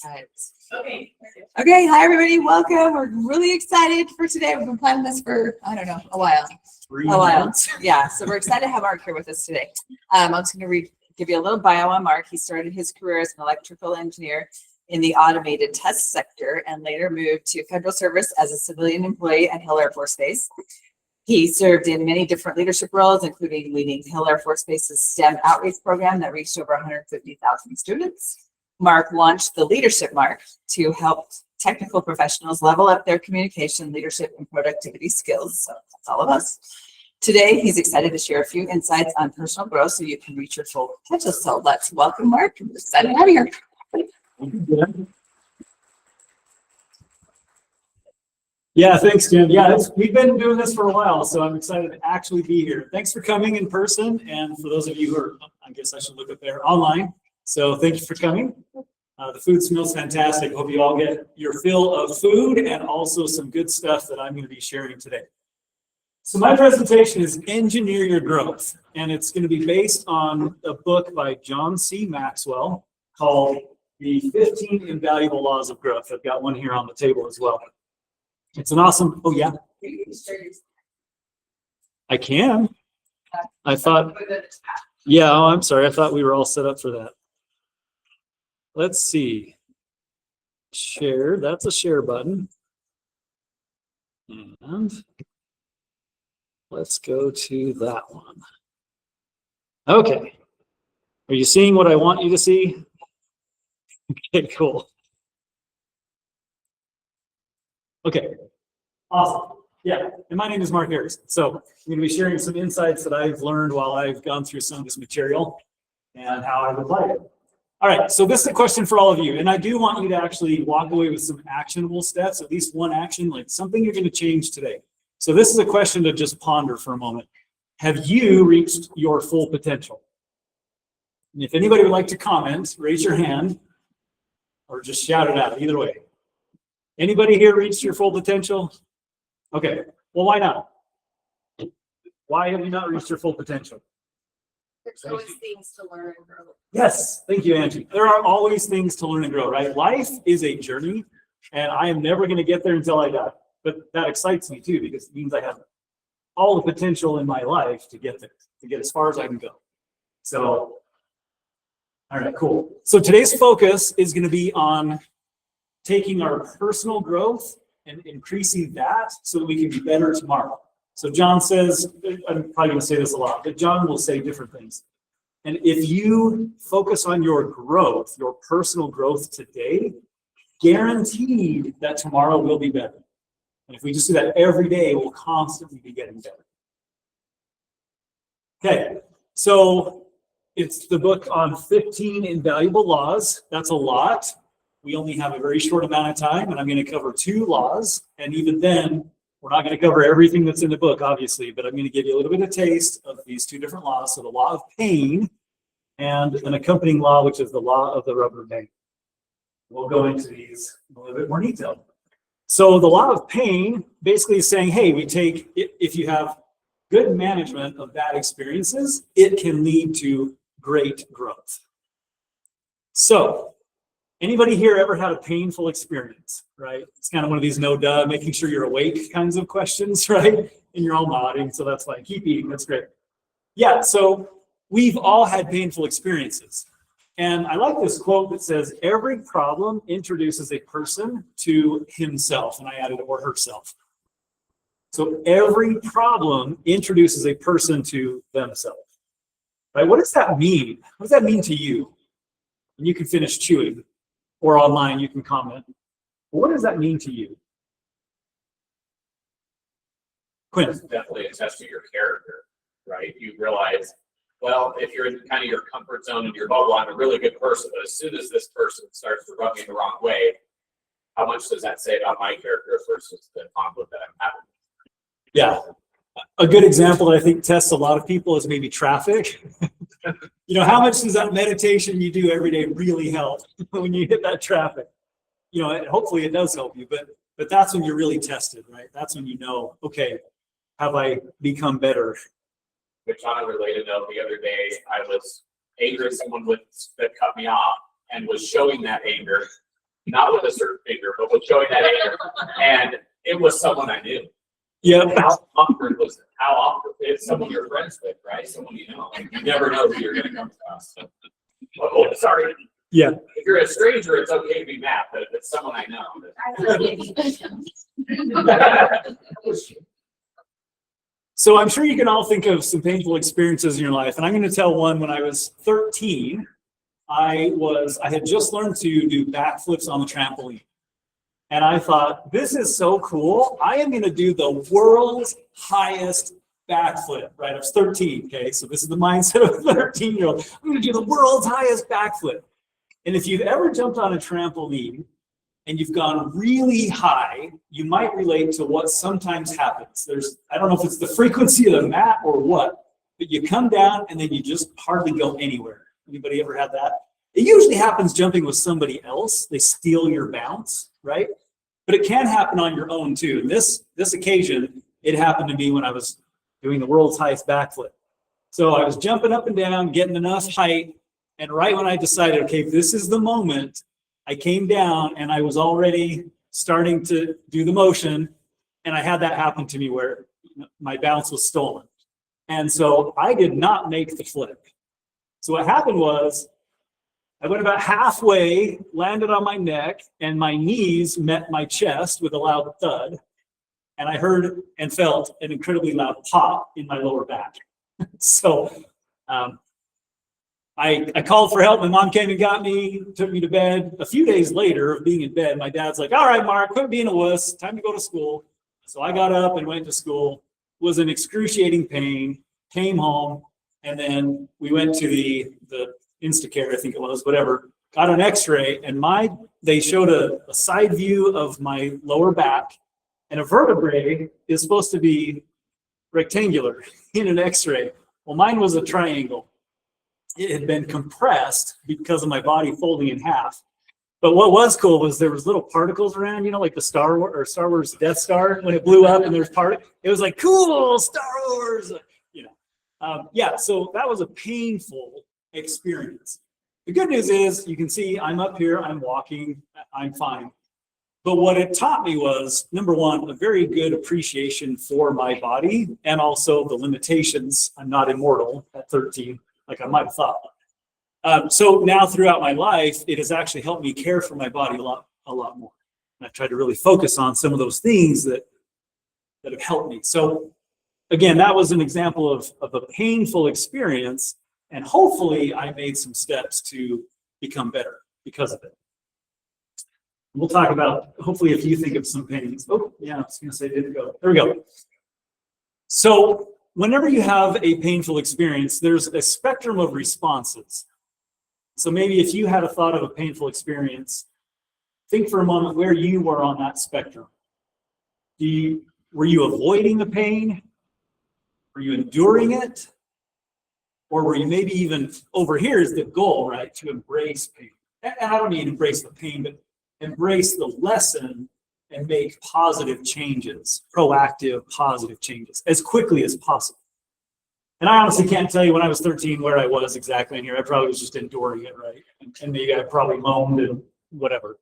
Right. Okay, hi everybody, welcome. We're really excited for today. We've been planning this for, I don't know, a while. 3 months. Yeah, so we're excited to have Mark here with us today. I'm just going to give you a little bio on Mark. He started his career as an electrical engineer in the automated test sector and later moved to federal service as a civilian employee at Hill Air Force Base. He served in many different leadership roles, including leading Hill Air Force Base's STEM outreach program that reached over 150,000 students. Mark launched the Leadership Mark to help technical professionals level up their communication, leadership, and productivity skills. So that's all of us. Today, he's excited to share a few insights on personal growth so you can reach your full potential. So let's welcome Mark. I'm excited to have you here. Yeah, thanks, Jen. Yeah, we've been doing this for a while, so I'm excited to actually be here. Thanks for coming in person, and for those of you who are, I guess I should look up there, online. So thank you for coming. The food smells fantastic. Hope you all get your fill of food and also some good stuff that I'm going to be sharing today. So my presentation is Engineer Your Growth, and it's going to be based on a book by John C. Maxwell called The 15 Invaluable Laws of Growth. I've got one here on the table as well. It's an awesome, oh yeah. I can. I thought, yeah, oh, I'm sorry. I thought we were all set up for that. Let's see. Share, that's a share button. And let's go to that one. Okay. Are you seeing what I want you to see? Okay, cool. Okay, awesome. Yeah, and my name is Mark Erickson. So I'm going to be sharing some insights that I've learned while I've gone through some of this material and how I've applied it. All right, so this is a question for all of you, and I do want you to actually walk away with some actionable steps, at least one action, like something you're going to change today. So this is a question to just ponder for a moment. Have you reached your full potential? And if anybody would like to comment, raise your hand or just shout it out, either way. Anybody here reached your full potential? Okay, well, why not? Why have you not reached your full potential? There's always things to learn and grow. Yes, thank you, Angie. There are always things to learn and grow, right? Life is a journey, and I am never going to get there until I die. But that excites me too, because it means I have all the potential in my life to get there, to get as far as I can go. So, all right, cool. So today's focus is going to be on taking our personal growth and increasing that so that we can be better tomorrow. So John says, I'm probably going to say this a lot, but John will say different things. And if you focus on your growth, your personal growth today, guaranteed that tomorrow will be better. And if we just do that every day, we'll constantly be getting better. Okay, so it's the book on 15 invaluable laws. That's a lot. We only have a very short amount of time, and I'm going to cover 2 laws. And even then, we're not going to cover everything that's in the book, obviously, but I'm going to give you a little bit of taste of these 2 different laws. So the law of pain and an accompanying law, which is the law of the rubber band. We'll go into these in a little bit more detail. So the law of pain basically is saying, hey, we take, if you have good management of bad experiences, it can lead to great growth. So anybody here ever had a painful experience, right? It's kind of one of these no duh, making sure you're awake kinds of questions, right? And you're all nodding, so that's fine. Keep eating, that's great. Yeah, so we've all had painful experiences. And I like this quote that says, every problem introduces a person to himself, and I added or herself. So every problem introduces a person to themselves, right? What does that mean? What does that mean to you? And you can finish chewing. Or online, you can comment. What does that mean to you? Quinn. It's definitely a test of your character, right? You realize, well, if you're in kind of your comfort zone and your bubble, I'm a really good person, but as soon as this person starts to rub me the wrong way, how much does that say about my character versus the conflict that I'm having? Yeah. A good example that I think tests a lot of people is maybe traffic. You know, how much does that meditation you do every day really help when you hit that traffic? You know, hopefully it does help you, but that's when you're really tested, right? That's when you know, okay, have I become better? Which on a related note, the other day I was angry at someone that cut me off and was showing that anger not with a certain finger, but with showing that anger. And it was someone I knew. Yep. How awkward was it? How awkward? It's someone you're friends with, right? Someone you know. You never know who you're going to come across. Oh, sorry. Yeah. If you're a stranger, it's okay to be mad, but if it's someone I know. So I'm sure you can all think of some painful experiences in your life, and I'm going to tell one. When I was 13, I had just learned to do backflips on the trampoline. And I thought, this is so cool. I am going to do the world's highest backflip, right? I was 13, okay? So this is the mindset of a 13-year-old. I'm going to do the world's highest backflip. And if you've ever jumped on a trampoline and you've gone really high, you might relate to what sometimes happens. I don't know if it's the frequency of the mat or what, but you come down and then you just hardly go anywhere. Anybody ever had that? It usually happens jumping with somebody else. They steal your bounce, right? But it can happen on your own too. This occasion, it happened to me when I was doing the world's highest backflip. So I was jumping up and down, getting enough height, and right when I decided, okay, this is the moment, I came down and I was already starting to do the motion, and I had that happen to me where my bounce was stolen. And so I did not make the flip. So what happened was, I went about halfway, landed on my neck, and my knees met my chest with a loud thud. And I heard and felt an incredibly loud pop in my lower back. So I called for help. My mom came and got me, took me to bed. A few days later of being in bed, my dad's like, all right, Mark, quit being a wuss. Time to go to school. So I got up and went to school. Was in excruciating pain, came home, and then we went to the Instacare, I think it was, whatever, got an x-ray, and they showed a side view of my lower back, and a vertebrae is supposed to be rectangular in an x-ray. Well, mine was a triangle. It had been compressed because of my body folding in half. But what was cool was there was little particles around, like the Star Wars Death Star when it blew up, and there's it was like, cool, Star Wars, yeah, so that was a painful experience. The good news is you can see I'm up here, I'm walking, I'm fine. But what it taught me was, number one, a very good appreciation for my body and also the limitations. I'm not immortal at 13, like I might have thought. So now throughout my life, it has actually helped me care for my body a lot more. And I've tried to really focus on some of those things that have helped me. So again, that was an example of a painful experience. And hopefully I made some steps to become better because of it. We'll talk about, hopefully, if you think of some pains. Oh, yeah, I was going to say, didn't go. There we go. So whenever you have a painful experience, there's a spectrum of responses. So maybe if you had a thought of a painful experience, think for a moment where you were on that spectrum. Were you avoiding the pain? Were you enduring it? Or were you maybe even, over here is the goal, right, to embrace pain. And I don't mean embrace the pain, but embrace the lesson and make positive changes, proactive, positive changes as quickly as possible. And I honestly can't tell you when I was 13 where I was exactly in here. I probably was just enduring it, right? And maybe I probably moaned and whatever.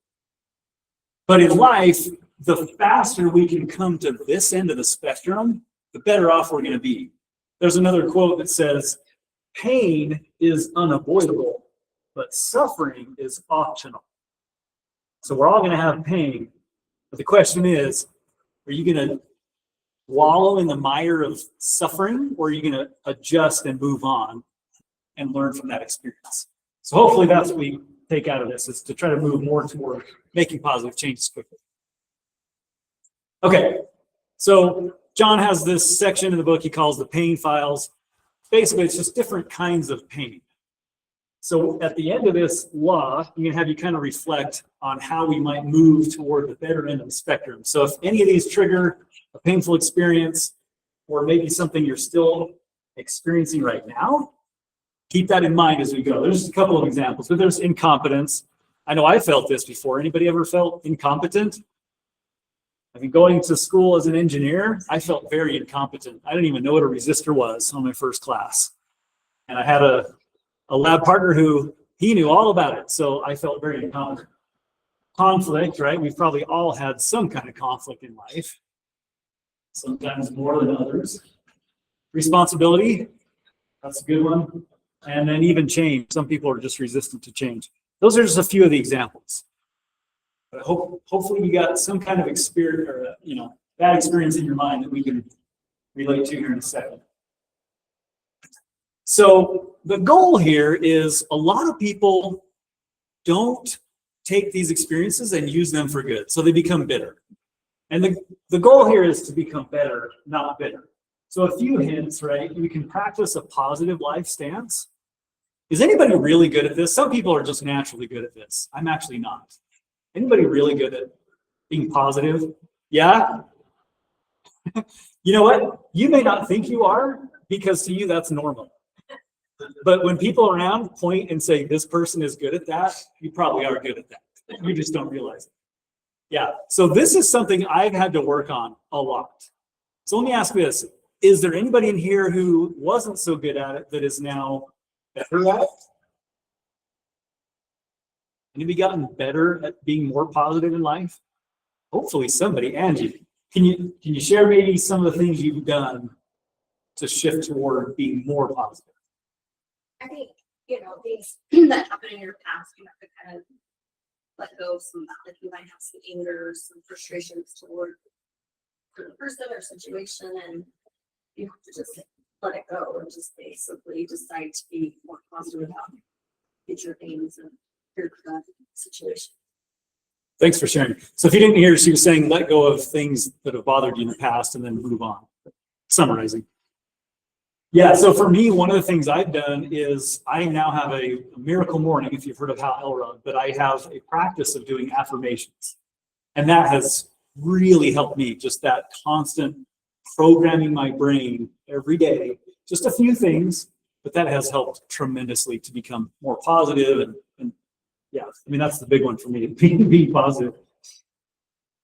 But in life, the faster we can come to this end of the spectrum, the better off we're going to be. There's another quote that says, pain is unavoidable, but suffering is optional. So we're all going to have pain. But the question is, are you going to wallow in the mire of suffering, or are you going to adjust and move on and learn from that experience? So hopefully that's what we take out of this, is to try to move more toward making positive changes quickly. Okay, so John has this section in the book he calls the pain files. Basically, it's just different kinds of pain. So at the end of this law, I'm going to have you kind of reflect on how we might move toward the better end of the spectrum. So if any of these trigger a painful experience, or maybe something you're still experiencing right now, keep that in mind as we go. There's just a couple of examples, but there's incompetence. I know I felt this before. Anybody ever felt incompetent? I mean, going to school as an engineer, I felt very incompetent. I didn't even know what a resistor was on my first class. And I had a lab partner who, he knew all about it. So I felt very incompetent. conflict, right? We've probably all had some kind of conflict in life, sometimes more than others. Responsibility, that's a good one. And then even change. Some people are just resistant to change. Those are just a few of the examples. But hopefully you got some kind of experience or, bad experience in your mind that we can relate to here in a second. So the goal here is a lot of people don't take these experiences and use them for good. So they become bitter. And the goal here is to become better, not bitter. So a few hints, right? We can practice a positive life stance. Is anybody really good at this? Some people are just naturally good at this. I'm actually not. Anybody really good at being positive? Yeah? You know what? You may not think you are, because to you that's normal. But when people around point and say, this person is good at that, you probably are good at that. You just don't realize it. Yeah, so this is something I've had to work on a lot. So let me ask you this. Is there anybody in here who wasn't so good at it that is now better at it? Anybody gotten better at being more positive in life? Hopefully somebody. Angie, can you share maybe some of the things you've done to shift toward being more positive? I think, things that happen in your past, you have to kind of let go of some of that. Like you might have some anger, some frustrations toward the person or situation, and you have to just let it go and just basically decide to be more positive about future things and your current situation. Thanks for sharing. So if you didn't hear, she was saying let go of things that have bothered you in the past and then move on. Summarizing. Yeah, so for me, one of the things I've done is I now have a miracle morning, if you've heard of Hal Elrod, but I have a practice of doing affirmations. And that has really helped me, just that constant programming my brain every day. Just a few things, but that has helped tremendously to become more positive. And yeah, I mean, that's the big one for me, being positive.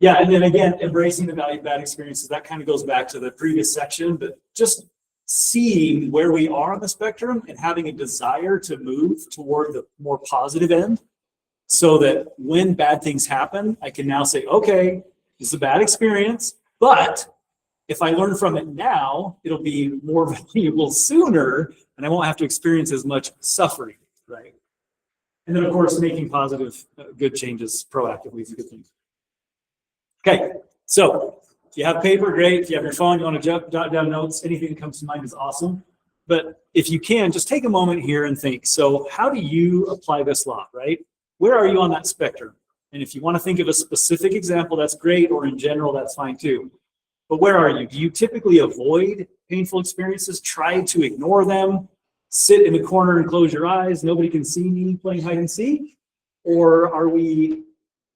Yeah, and then again, embracing the bad experiences, that kind of goes back to the previous section, but just seeing where we are on the spectrum and having a desire to move toward the more positive end, so that when bad things happen, I can now say, okay, this is a bad experience, but if I learn from it now, it'll be more valuable sooner, and I won't have to experience as much suffering, right? And then, of course, making positive, good changes proactively is a good thing. Okay, so if you have paper, great. If you have your phone, you want to jot down notes, anything that comes to mind is awesome. But if you can, just take a moment here and think, so how do you apply this law, right? Where are you on that spectrum? And if you want to think of a specific example, that's great, or in general, that's fine too. But where are you? Do you typically avoid painful experiences, try to ignore them, sit in the corner and close your eyes, nobody can see me playing hide and seek? Or are we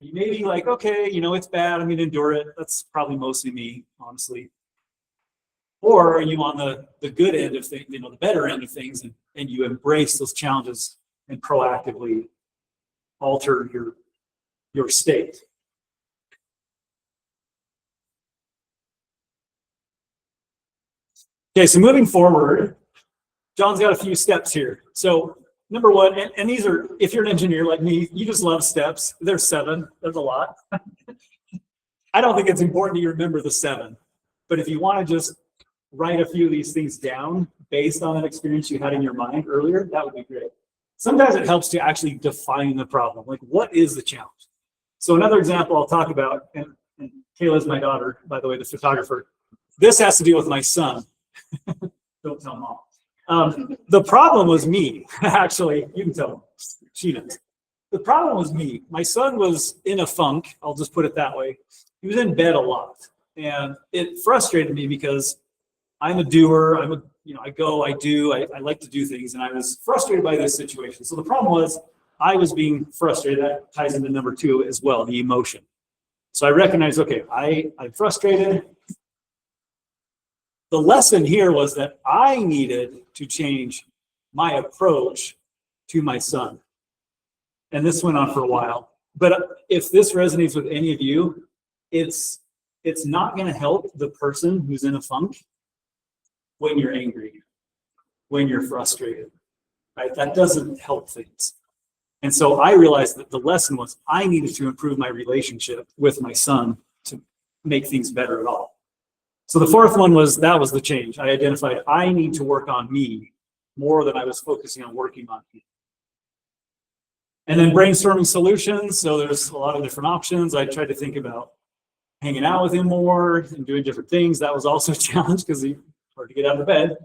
maybe like, okay, it's bad, I'm going to endure it. That's probably mostly me, honestly. Or are you on the good end of things, the better end of things, and you embrace those challenges and proactively alter your state? Okay, so moving forward, John's got a few steps here. So number one, and these are, if you're an engineer like me, you just love steps. There's 7, there's a lot. I don't think it's important that you remember the 7, but if you want to just write a few of these things down based on an experience you had in your mind earlier, that would be great. Sometimes it helps to actually define the problem. Like, what is the challenge? So another example I'll talk about, and Kayla's my daughter, by the way, the photographer. This has to do with my son. Don't tell mom. The problem was me, actually. You can tell them. She knows. The problem was me. My son was in a funk. I'll just put it that way. He was in bed a lot. And it frustrated me because I'm a doer. I go, I do, I like to do things. And I was frustrated by this situation. So the problem was I was being frustrated. That ties into number 2 as well, the emotion. So I recognized, okay, I'm frustrated. The lesson here was that I needed to change my approach to my son. And this went on for a while. But if this resonates with any of you, it's not going to help the person who's in a funk when you're angry, when you're frustrated, right? That doesn't help things. And so I realized that the lesson was I needed to improve my relationship with my son to make things better at all. So the fourth one was, that was the change. I identified I need to work on me more than I was focusing on working on him. And then brainstorming solutions. So there's a lot of different options. I tried to think about hanging out with him more and doing different things. That was also a challenge because he's hard to get out of bed.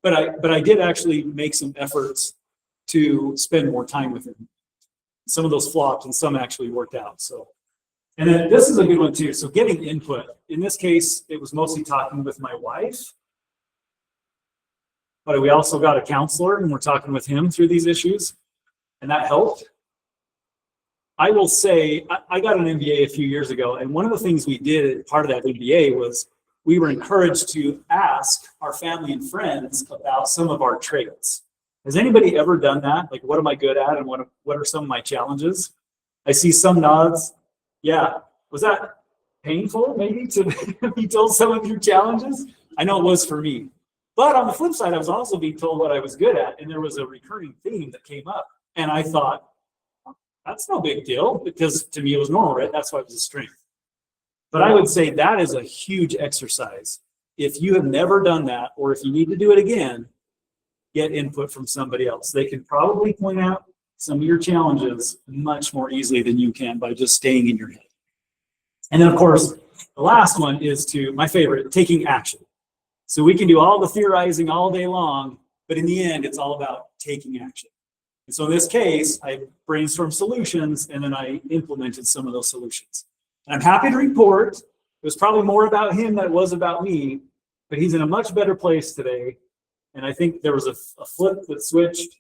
But I did actually make some efforts to spend more time with him. Some of those flopped and some actually worked out. So, and then this is a good one too. So getting input. In this case, it was mostly talking with my wife. But we also got a counselor and we're talking with him through these issues. And that helped. I will say, I got an MBA a few years ago, and one of the things we did, part of that MBA, was we were encouraged to ask our family and friends about some of our traits. Has anybody ever done that? Like, what am I good at, and what are some of my challenges? I see some nods. Yeah. Was that painful, maybe, to be told some of your challenges? I know it was for me. But on the flip side, I was also being told what I was good at, and there was a recurring theme that came up. And I thought, that's no big deal, because to me it was normal, right? That's why it was a strength. But I would say that is a huge exercise. If you have never done that, or if you need to do it again, get input from somebody else. They can probably point out some of your challenges much more easily than you can by just staying in your head. And then, of course, the last one is my favorite, taking action. So we can do all the theorizing all day long, but in the end, it's all about taking action. And so in this case, I brainstormed solutions and then I implemented some of those solutions. And I'm happy to report it was probably more about him than it was about me, but he's in a much better place today. And I think there was a flip that switched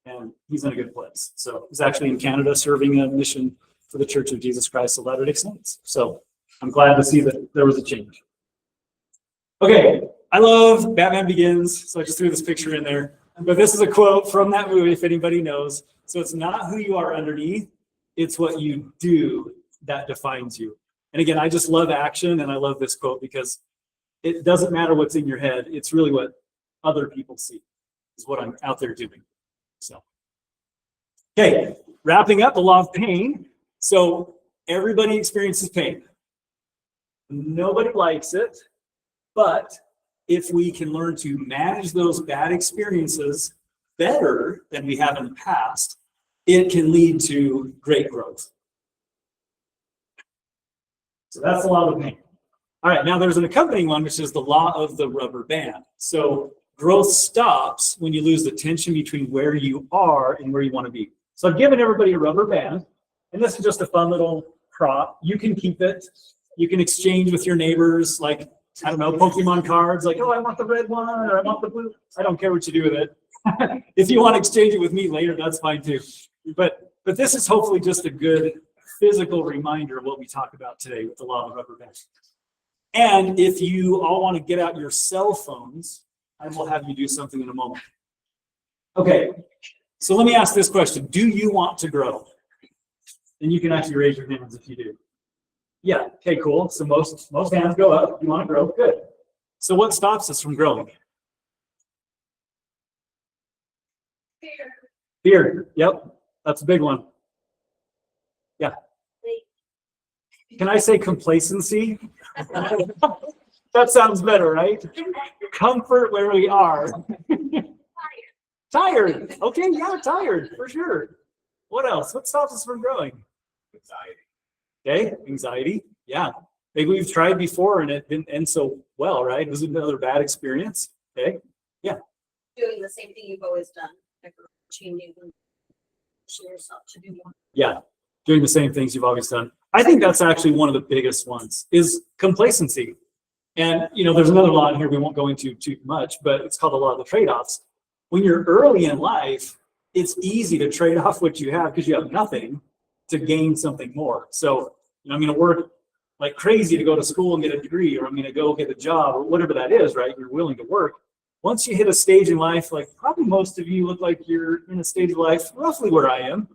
and he's in a good place. So he's actually in Canada serving a mission for the Church of Jesus Christ of Latter-day Saints. So I'm glad to see that there was a change. Okay, I love Batman Begins, so I just threw this picture in there. But this is a quote from that movie, if anybody knows. So it's not who you are underneath, it's what you do that defines you. And again, I just love action, and I love this quote because it doesn't matter what's in your head. It's really what other people see is what I'm out there doing. So, okay, wrapping up the law of pain. So everybody experiences pain. Nobody likes it, but if we can learn to manage those bad experiences better than we have in the past, it can lead to great growth. So that's the law of pain. All right, now there's an accompanying one, which is the law of the rubber band. So growth stops when you lose the tension between where you are and where you want to be. So I've given everybody a rubber band, and this is just a fun little prop. You can keep it. You can exchange with your neighbors, like, I don't know, Pokemon cards, like, oh, I want the red one, or I want the blue. I don't care what you do with it. If you want to exchange it with me later, that's fine too. But this is hopefully just a good physical reminder of what we talked about today with the law of the rubber band. And if you all want to get out your cell phones, I will have you do something in a moment. Okay, so let me ask this question. Do you want to grow? And you can actually raise your hands if you do. Yeah, okay, cool. So most hands go up. You want to grow, good. So what stops us from growing? Fear, yep, that's a big one. Yeah. Can I say complacency? That sounds better, right? Comfort where we are. Tired, okay, yeah, tired, for sure. What else? What stops us from growing? Anxiety. Okay, anxiety, yeah. Maybe we've tried before and it didn't end so well, right? It was another bad experience, okay? Yeah. Doing the same thing you've always done, like changing and pushing yourself to do more. Yeah, doing the same things you've always done. I think that's actually one of the biggest ones is complacency. And, you know, there's another law in here we won't go into too much, but it's called the law of the trade-offs. When you're early in life, it's easy to trade off what you have because you have nothing to gain something more. So, you know, I'm going to work like crazy to go to school and get a degree, or I'm going to go get a job, or whatever that is, right? You're willing to work. Once you hit a stage in life, like probably most of you look like you're in a stage of life roughly where I am,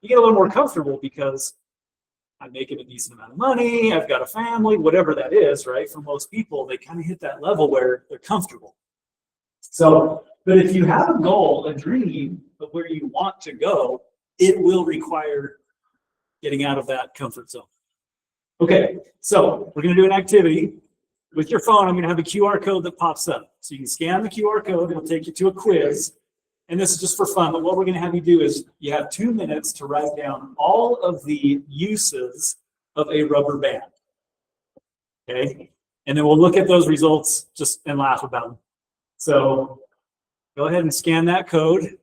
you get a little more comfortable because I'm making a decent amount of money, I've got a family, whatever that is, right? For most people, they kind of hit that level where they're comfortable. So, but if you have a goal, a dream of where you want to go, it will require getting out of that comfort zone. Okay, so we're gonna do an activity. With your phone, I'm gonna have a QR code that pops up. So you can scan the QR code, it'll take you to a quiz. And this is just for fun, but what we're gonna have you do is you have 2 minutes to write down all of the uses of a rubber band. Okay, and then we'll look at those results just and laugh about them. So go ahead and scan that code.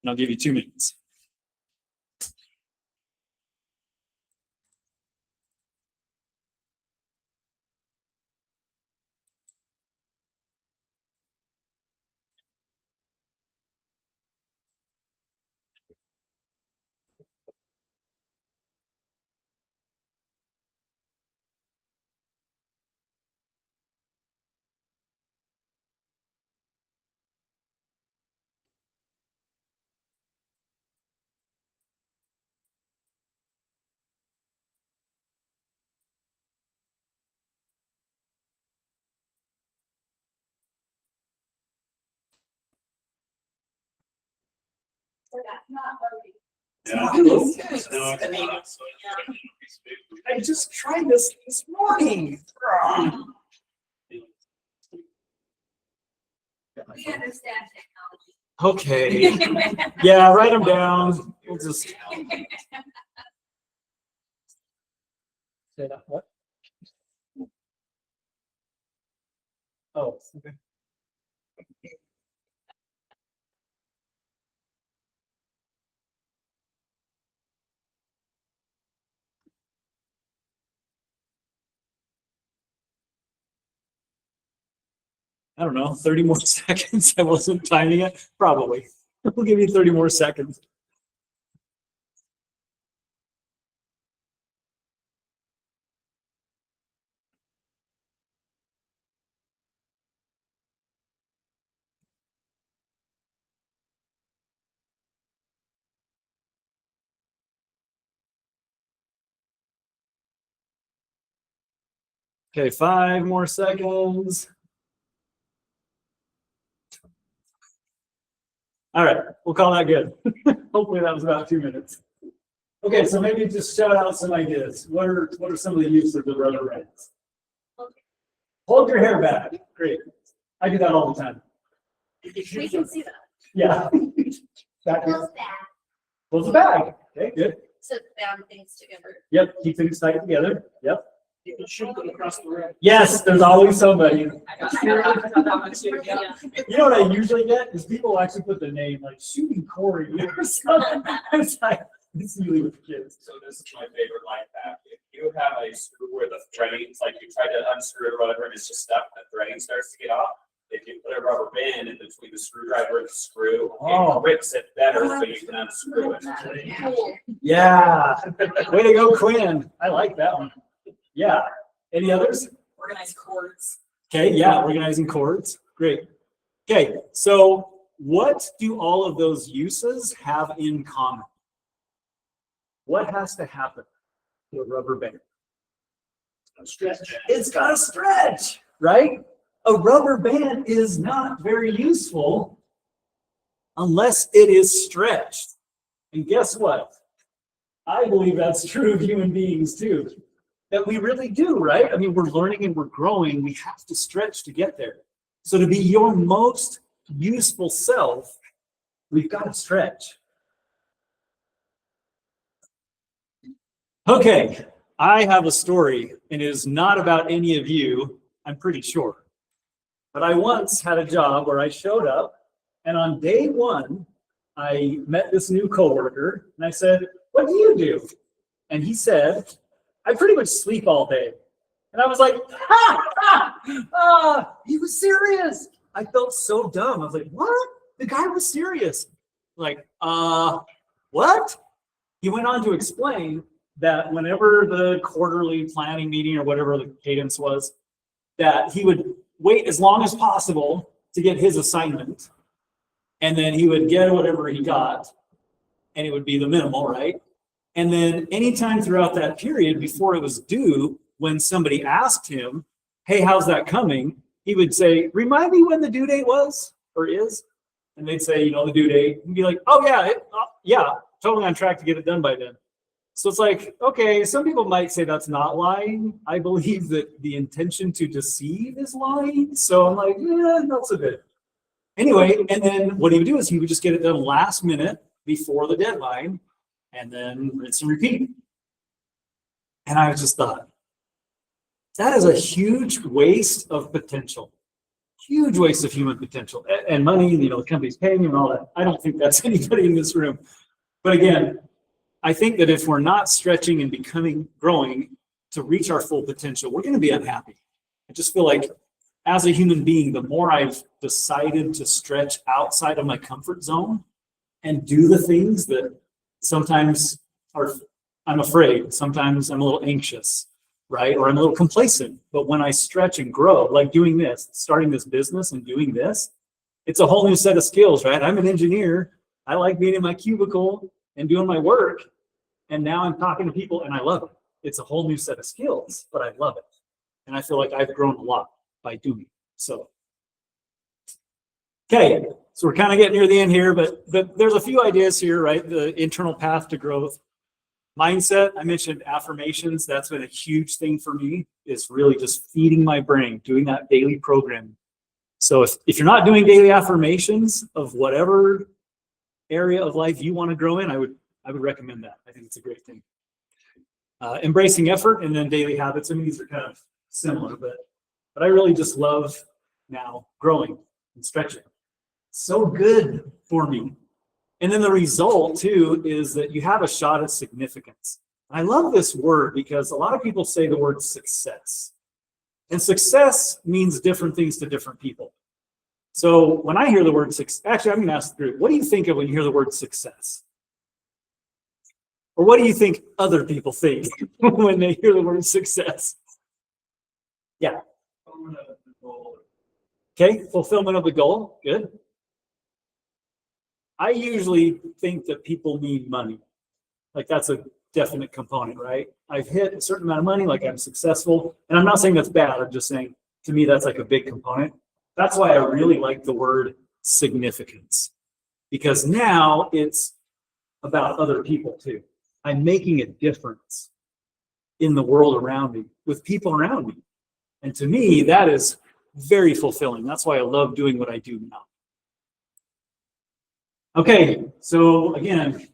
And I'll give you 2 minutes. I just tried this morning. We understand technology. Okay. Yeah, write them down. We'll just. Say that. What? Oh, okay. I don't know, 30 more seconds. I wasn't timing it. Probably. We'll give you 30 more seconds. Okay, 5 more seconds. All right, we'll call that good. Hopefully that was about 2 minutes. Okay, so maybe just shout out some ideas. What are some of the uses of rubber bands? Hold your hair back. Great. I do that all the time. We can see that. Yeah. Back here. Close that. Close the bag. Okay, good. So bound things together. Yep, keep things tight together. Yep. You can shoot them across the room. Yes, there's always somebody. Yeah. You know what I usually get is people actually put the name like shooting Corey or something. It's like, it's usually with kids. So this is my favorite life hack. If you have a screw where the threading, it's like you try to unscrew it or whatever, and it's just stuck, the threading starts to get off. If you put a rubber band in between the screwdriver and the screw, Oh. it grips it better so you can unscrew it. Cool. Yeah. Way to go, Quinn. I like that one. Yeah. Any others? Organized chords. Okay, yeah, organizing chords. Great. Okay, so what do all of those uses have in common? What has to happen to a rubber band? It's got to stretch, right? A rubber band is not very useful unless it is stretched. And guess what? I believe that's true of human beings too. That we really do, right? I mean, we're learning and we're growing. We have to stretch to get there. So to be your most useful self, we've got to stretch. Okay, I have a story, and it is not about any of you, I'm pretty sure. But I once had a job where I showed up, and on day 1, I met this new coworker, and I said, "What do you do?" And he said, "I pretty much sleep all day." And I was like, he was serious. I felt so dumb. I was like, what? The guy was serious. Like, what? He went on to explain that whenever the quarterly planning meeting or whatever the cadence was, that he would wait as long as possible to get his assignment. And then he would get whatever he got, and it would be the minimal, right? And then anytime throughout that period before it was due, when somebody asked him, "Hey, how's that coming?" he would say, remind me when the due date was or is. And they'd say, the due date. And be like, oh yeah, totally on track to get it done by then. So it's like, okay, some people might say that's not lying. I believe that the intention to deceive is lying. So I'm like, yeah, not so good. Anyway, and then what he would do is he would just get it done last minute before the deadline and then rinse and repeat. And I just thought, that is a huge waste of potential. Huge waste of human potential and money, the company's paying you and all that. I don't think that's anybody in this room. But again, I think that if we're not stretching and growing to reach our full potential, we're going to be unhappy. I just feel like as a human being, the more I've decided to stretch outside of my comfort zone and do the things that sometimes I'm afraid, sometimes I'm a little anxious, right? Or I'm a little complacent. But when I stretch and grow, like doing this, starting this business and doing this, it's a whole new set of skills, right? I'm an engineer. I like being in my cubicle and doing my work. And now I'm talking to people and I love it. It's a whole new set of skills, but I love it. And I feel like I've grown a lot by doing it. So, okay. So we're kind of getting near the end here, but there's a few ideas here, right? The internal path to growth. Mindset, I mentioned affirmations. That's been a huge thing for me. It's really just feeding my brain, doing that daily programming. So if you're not doing daily affirmations of whatever area of life you want to grow in, I would recommend that. I think it's a great thing. Embracing effort and then daily habits. I mean, these are kind of similar, but I really just love now growing and stretching. So good for me. And then the result too is that you have a shot at significance. I love this word because a lot of people say the word success. And success means different things to different people. So when I hear the word success, actually, I'm going to ask the group, what do you think of when you hear the word success? Or what do you think other people think when they hear the word success? Yeah. Okay, fulfillment of the goal. Good. I usually think that people need money. Like that's a definite component, right? I've hit a certain amount of money, like I'm successful. And I'm not saying that's bad. I'm just saying, to me, that's like a big component. That's why I really like the word significance. Because now it's about other people too. I'm making a difference in the world around me, with people around me. And to me, that is very fulfilling. That's why I love doing what I do now. Okay, so again,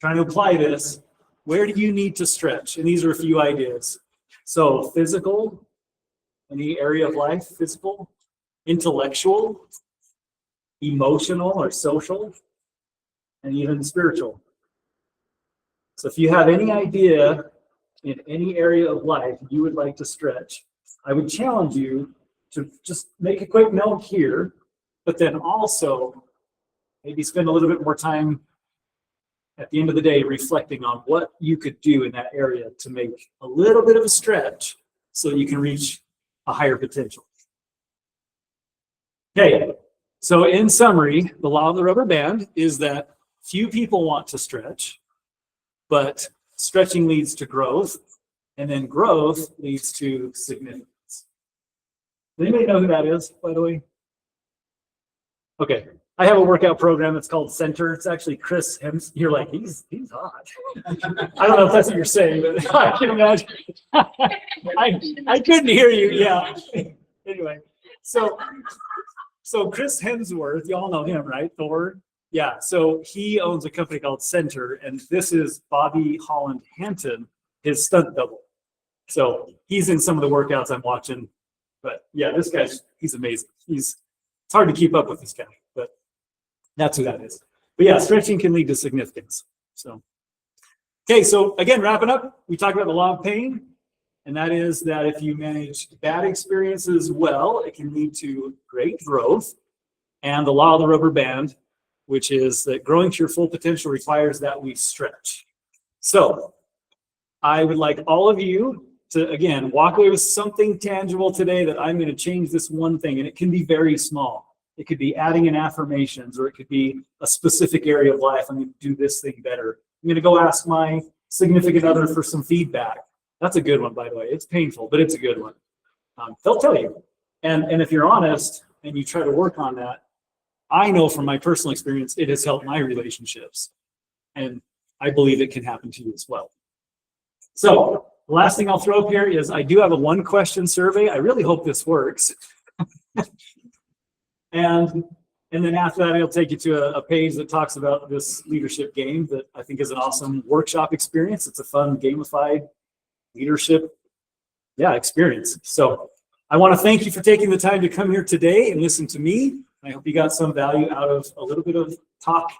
trying to apply this, where do you need to stretch? And these are a few ideas. So physical, any area of life, physical, intellectual, emotional or social, and even spiritual. So if you have any idea in any area of life you would like to stretch, I would challenge you to just make a quick note here, but then also maybe spend a little bit more time at the end of the day reflecting on what you could do in that area to make a little bit of a stretch so you can reach a higher potential. Okay, so in summary, the law of the rubber band is that few people want to stretch, but stretching leads to growth, and then growth leads to significance. Does anybody know who that is, by the way? Okay. I have a workout program. It's called Center. It's actually Chris Hems. You're like, he's hot. I don't know if that's what you're saying, but I can imagine. I couldn't hear you. Yeah. Anyway, so Chris Hemsworth, you all know him, right? Thor. Yeah. So he owns a company called Center, and this is Bobby Holland Hanton, his stunt double. So he's in some of the workouts I'm watching. But yeah, he's amazing. It's hard to keep up with this guy, but that's who that is. But yeah, stretching can lead to significance. So, okay, so again, wrapping up, we talked about the law of pain, and that is that if you manage bad experiences well, it can lead to great growth. And the law of the rubber band, which is that growing to your full potential requires that we stretch. So, I would like all of you to, again, walk away with something tangible today that I'm going to change this one thing, and it can be very small. It could be adding in affirmations, or it could be a specific area of life. I'm going to do this thing better. I'm going to go ask my significant other for some feedback. That's a good one, by the way. It's painful, but it's a good one. They'll tell you. And if you're honest and you try to work on that, I know from my personal experience, it has helped my relationships. And I believe it can happen to you as well. So the last thing I'll throw up here is I do have a 1-question survey. I really hope this works. And then after that, it'll take you to a page that talks about this leadership game that I think is an awesome workshop experience. It's a fun gamified leadership, experience. So I want to thank you for taking the time to come here today and listen to me. I hope you got some value out of a little bit of talk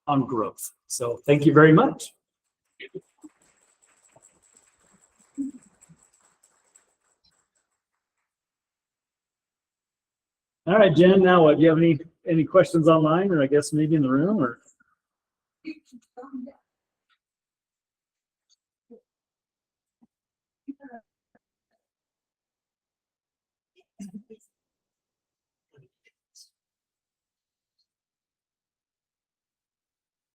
on growth. So thank you very much. All right, Jen, now what? Do you have any questions online, or I guess maybe in the room, or?